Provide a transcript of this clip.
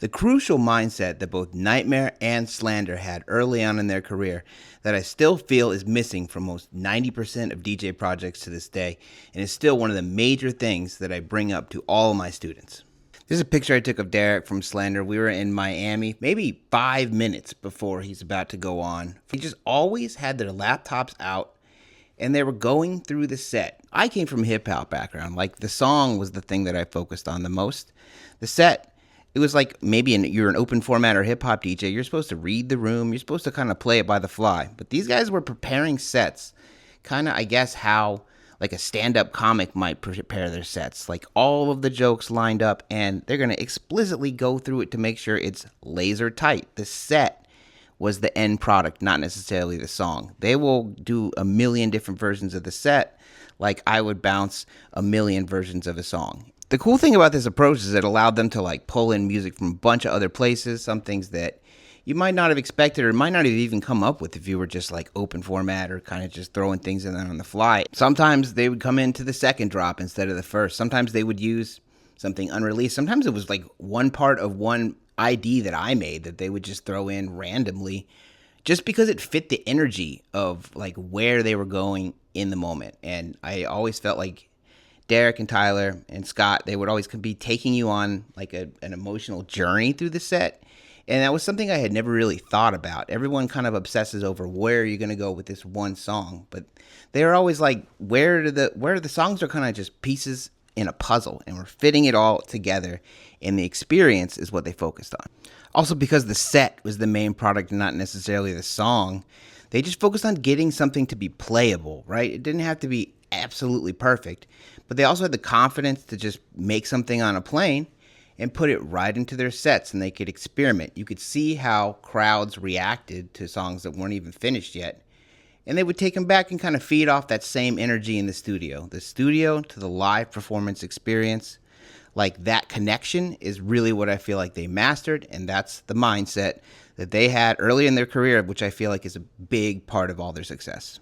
The crucial mindset that both Nightmare and Slander had early on in their career that I still feel is missing from most 90% of DJ projects to this day, and is still one of the major things that I bring up to all of my students. This is a picture I took of Derek from Slander. We were in Miami maybe 5 minutes before he's about to go on. He just always had their laptops out and they were going through the set. I came from a hip hop background. Like, the song was the thing that I focused on the most. The set, it was like maybe you're an open format or hip hop DJ. You're supposed to read the room. You're supposed to kind of play it by the fly. But these guys were preparing sets, kind of, I guess, how like a stand-up comic might prepare their sets. Like, all of the jokes lined up, and they're going to explicitly go through it to make sure it's laser tight. The set was the end product, not necessarily the song. They will do a million different versions of the set, like I would bounce a million versions of a song. The cool thing about this approach is it allowed them to like pull in music from a bunch of other places, some things that you might not have expected or might not have even come up with if you were just like open format or kind of just throwing things in there on the fly. Sometimes they would come into the second drop instead of the first. Sometimes they would use something unreleased. Sometimes it was like one part of one ID that I made that they would just throw in randomly just because it fit the energy of like where they were going in the moment. And I always felt like Derek and Tyler and Scott, they would always be taking you on like an emotional journey through the set. And that was something I had never really thought about. Everyone kind of obsesses over where you're going to go with this one song, but they're always like, where the songs are kind of just pieces in a puzzle, and we're fitting it all together, and the experience is what they focused on. Also, because the set was the main product and not necessarily the song, they just focused on getting something to be playable, right? It didn't have to be absolutely perfect, but they also had the confidence to just make something on a plane and put it right into their sets, and they could experiment. You could see how crowds reacted to songs that weren't even finished yet, and they would take them back and kind of feed off that same energy in the studio to the live performance experience. Like, that connection is really what I feel like they mastered, and that's the mindset that they had early in their career, which I feel like is a big part of all their success.